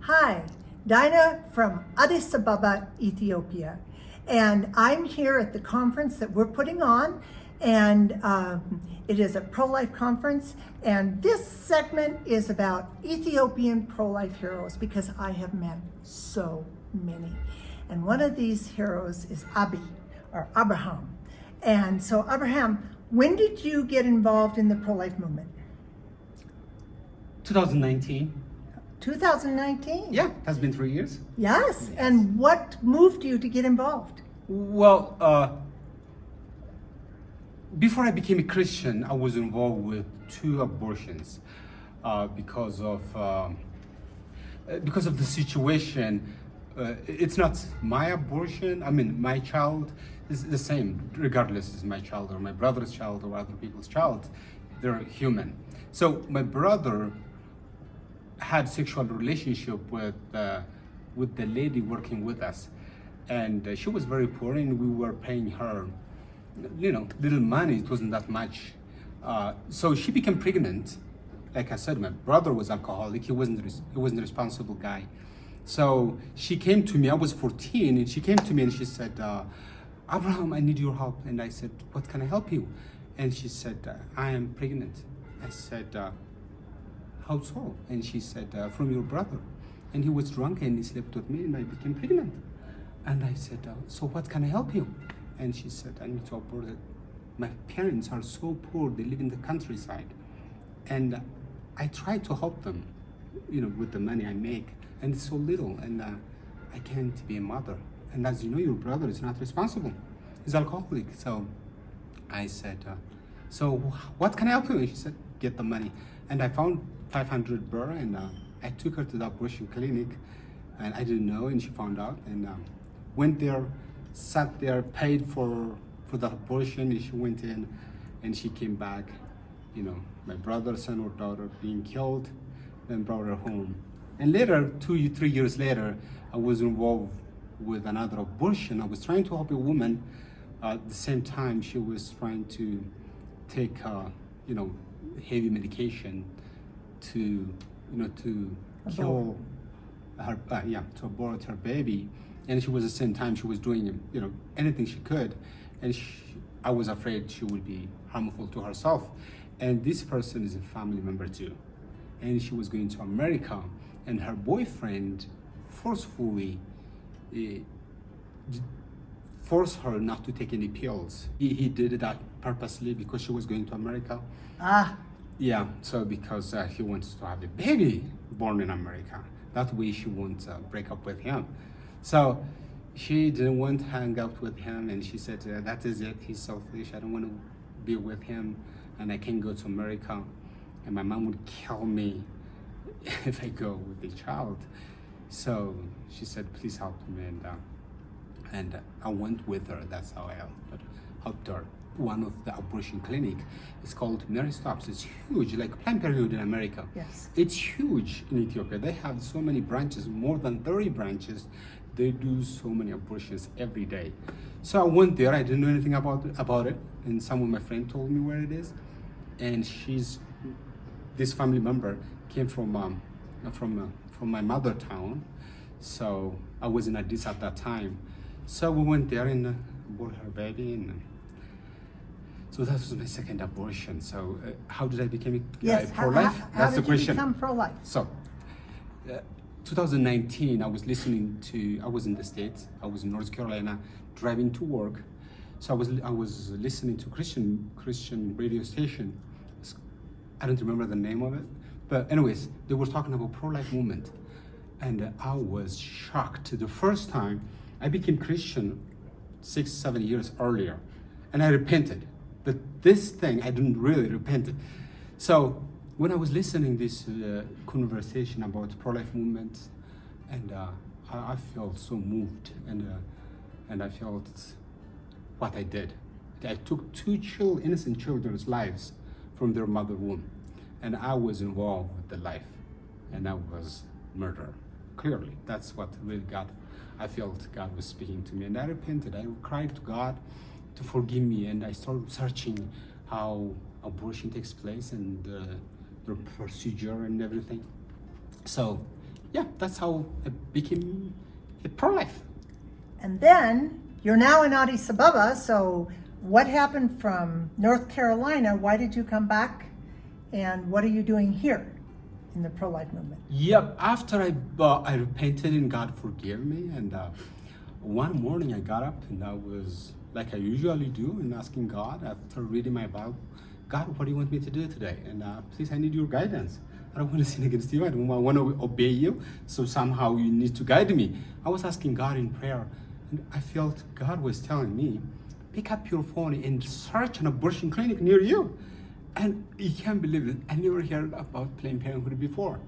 Hi, Dinah from Addis Ababa, Ethiopia. And I'm here at the conference that we're putting on, and it is a pro-life conference. And this segment is about Ethiopian pro-life heroes because I have met so many. And one of these heroes is Abraham. And so Abraham, when did you get involved in the pro-life movement? 2019. 2019? Yeah, it has been 3 years. Yes. And what moved you to get involved? Well, before I became a Christian, I was involved with 2 abortions because of the situation. It's not my abortion. I mean, my child is the same, regardless is my child or my brother's child or other people's child. They're human. So my brother had sexual relationship with the lady working with us, and she was very poor, and we were paying her, little money. It wasn't that much. So she became pregnant. Like I said, my brother was alcoholic. He wasn't a responsible guy. So she came to me. I was 14, and she came to me and she said, "Abraham, I need your help." And I said, "What can I help you?" And she said, "I am pregnant." I said, "How so?" And she said, "From your brother. And he was drunk and he slept with me and I became pregnant." And I said, "So what can I help you?" And she said, "I need to abort it. My parents are so poor, they live in the countryside. And I try to help them, with the money I make. And it's so little, and I can't be a mother. And as you know, your brother is not responsible. He's alcoholic." So I said, "So what can I help you?" And she said, "Get the money." And I found 500 birr, and I took her to the abortion clinic, and I didn't know, and she found out, and went there, sat there, paid for the abortion, and she went in, and she came back, my brother, son or daughter being killed, then brought her home. And later, 2-3 years later, I was involved with another abortion. I was trying to help a woman. At the same time, she was trying to take, heavy medication to kill her, to abort her baby. And she was at the same time, she was doing, anything she could. And I was afraid she would be harmful to herself. And this person is a family member too. And she was going to America, and her boyfriend forcefully forced her not to take any pills. He did that purposely because she was going to America. Yeah, so because he wants to have a baby born in America. That way she won't break up with him. So she didn't want to hang out with him, and she said, "That is it, he's selfish, I don't want to be with him, and I can't go to America, and my mom would kill me if I go with the child." So she said, "Please help me," and I went with her. That's how I helped her. One of the abortion clinic is called Mary Stops. It's huge, like Planned Parenthood in America. Yes. It's huge in Ethiopia. They have so many branches, more than 30 branches. They do so many abortions every day. So I went there. I didn't know anything about it, and some of my friends told me where it is. And this family member came from my mother town. So I was in Addis at that time. So we went there and brought her baby, and so that was my second abortion. So how did I become pro-life? That's the question. How did you become pro-life? So 2019, I was in the States. I was in North Carolina driving to work. So I was listening to Christian radio station. I don't remember the name of it. But anyways, they were talking about pro-life movement. And I was shocked. The first time I became Christian 6-7 years earlier, and I repented. But this thing, I didn't really repent. So when I was listening this conversation about pro-life movement, and I felt so moved, and I felt what I did. I took 2 innocent children's lives from their mother womb, and I was involved with the life, and I was murdered. Clearly, that's what really I felt God was speaking to me, and I repented. I cried to God to forgive me, and I started searching how abortion takes place and the procedure and everything. So yeah, that's how I became a pro-life. And then you're now in Addis Ababa. So what happened from North Carolina? Why did you come back? And what are you doing here in the pro-life movement? Yep. After I repented and God forgave me, and one morning I got up and I was like I usually do, and asking God after reading my Bible, God, what do you want me to do today? And please, I need your guidance. I don't want to sin against you. I want to obey you. So somehow you need to guide me. I was asking God in prayer, and I felt God was telling me, pick up your phone and search an abortion clinic near you. And you can't believe it. I never heard about Planned Parenthood before.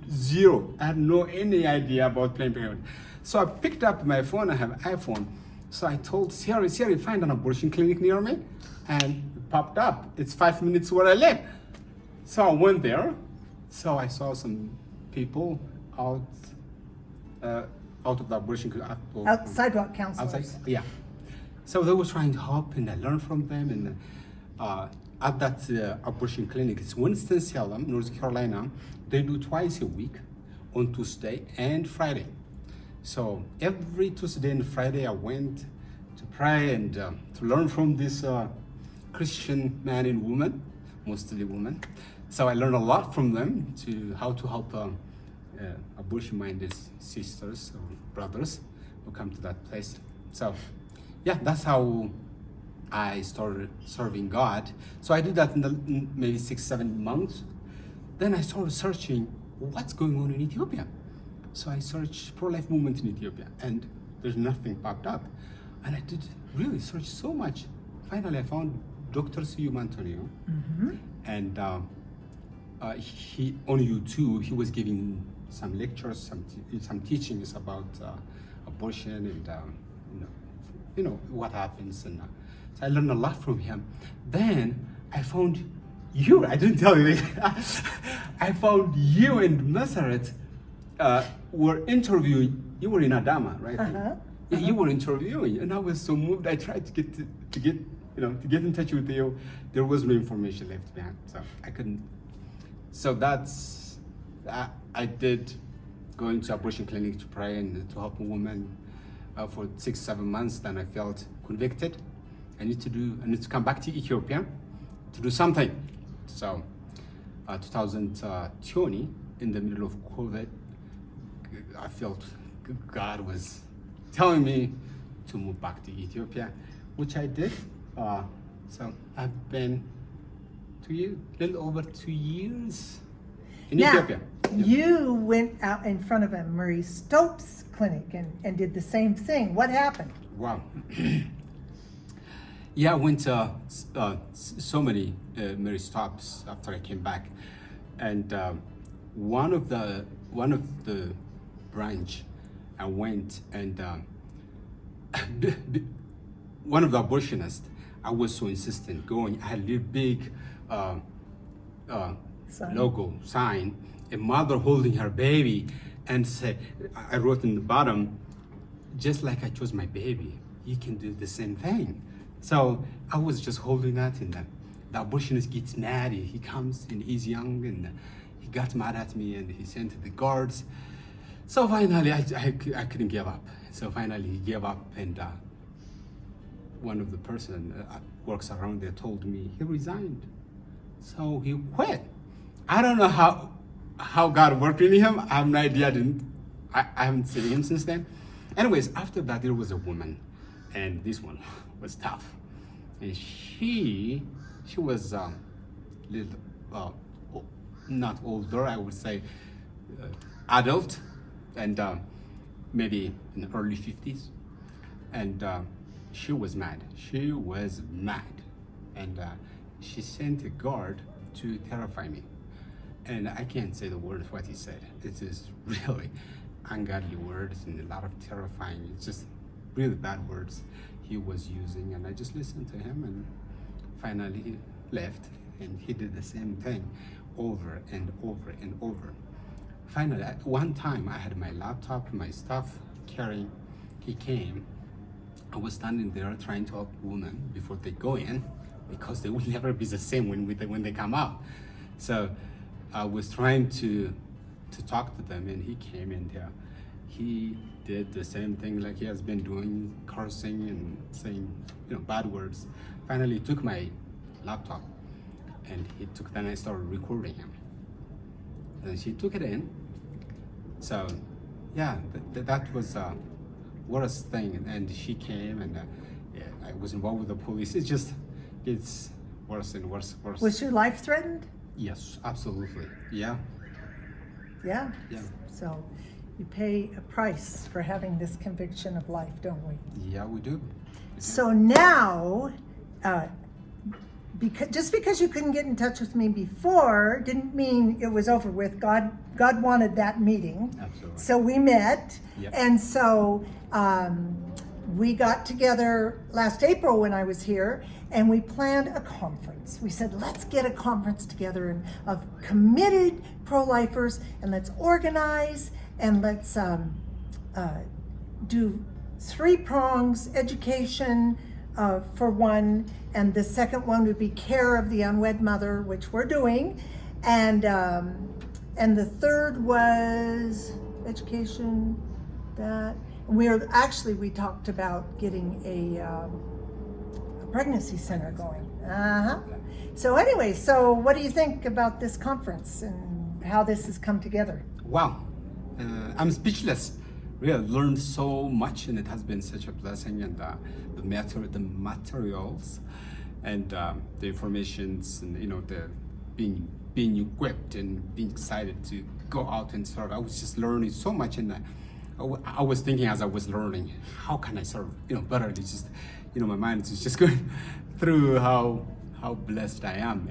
Zero. I had no any idea about Planned Parenthood. So I picked up my phone. I have an iPhone. So I told Siri, find an abortion clinic near me. And it popped up. It's 5 minutes where I live. So I went there. So I saw some people out of the abortion clinic. Sidewalk counselors. Outside, yeah. So they were trying to help, and I learned from them. And at that abortion clinic, it's Winston-Salem, North Carolina. They do twice a week, on Tuesday and Friday. So every Tuesday and Friday, I went to pray and to learn from this Christian man and woman, mostly women. So I learned a lot from them to how to help abortion-minded sisters or brothers who come to that place. So yeah, that's how I started serving God. So I did that in maybe 6-7 months. Then I started searching what's going on in Ethiopia. So I searched pro-life movement in Ethiopia, and there's nothing popped up. And I did really search so much. Finally, I found Dr. Suyum Antonio, and he on YouTube he was giving some lectures, some teachings about abortion and you know what happens, and so I learned a lot from him. Then I found you. I didn't tell you. I found you and Maseret were interviewing. You were in Adama, right? Yeah, you were interviewing, and I was so moved. I tried to get in touch with you. There was no information left behind, so I couldn't. So that's I did go into abortion clinic to pray and to help a woman for 6-7 months. Then I felt convicted. I need to come back to Ethiopia to do something. So 2020, in the middle of COVID, I felt God was telling me to move back to Ethiopia, which I did. So I've been little over 2 years in Ethiopia. You went out in front of a Marie Stopes clinic and did the same thing. What happened? Wow. Yeah, I went to so many Mary Stops after I came back, and one of the branch I went, and one of the abortionists, I was so insistent going. I had a big logo sign, a mother holding her baby, and said, I wrote in the bottom, just like I chose my baby, you can do the same thing. So I was just holding that, and the abortionist gets mad. He comes, and he's young, and he got mad at me, and he sent the guards. So finally, I couldn't give up. So finally, he gave up, and one of the person works around there told me he resigned. So he quit. I don't know how God worked in him. I have no idea. I haven't seen him since then. Anyways, after that, there was a woman, and this one was tough. And she was little, not older, I would say, adult, and maybe in the early 50s. And she was mad. And she sent a guard to terrify me. And I can't say the words what he said. It is really ungodly words and a lot of terrifying. It's just really bad words he was using. And I just listened to him, and finally he left, and he did the same thing over and over and over. Finally, at one time I had my laptop, my stuff carrying. He came. I was standing there trying to help women before they go in, because they will never be the same when they come out. So I was trying to to talk to them, and he came in there. He did the same thing like he has been doing, cursing and saying, bad words. Finally, he took my laptop, and then I started recording him. And she took it in. So, yeah, that was worst thing. And she came, and I was involved with the police. It's worse and worse. Was your life threatened? Yes, absolutely. Yeah. Yeah. Yeah. So you pay a price for having this conviction of life, don't we? Yeah, we do. So now, just because you couldn't get in touch with me before didn't mean it was over with. God wanted that meeting. Absolutely. So we met, Yep. and so we got together last April when I was here, and we planned a conference. We said, let's get a conference together of committed pro-lifers, and let's organize, and let's do 3 prongs: education for one, and the second one would be care of the unwed mother, which we're doing, and the third was education. We talked about getting a pregnancy center going. So anyway, so what do you think about this conference and how this has come together? Wow, I'm speechless. Really learned so much, and it has been such a blessing. And the materials, and the informations, and the being equipped and being excited to go out and serve. I was just learning so much, and I was thinking as I was learning, how can I serve better? It's just my mind is just going through how blessed I am,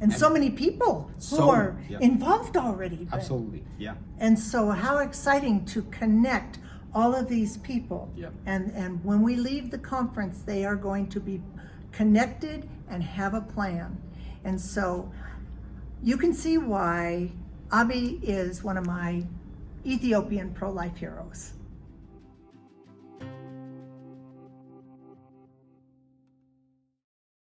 and so many people who are yeah. involved already. Absolutely, yeah. And so how exciting to connect all of these people. Yeah. And when we leave the conference, they are going to be connected and have a plan. And so you can see why Abi is one of my Ethiopian pro-life heroes.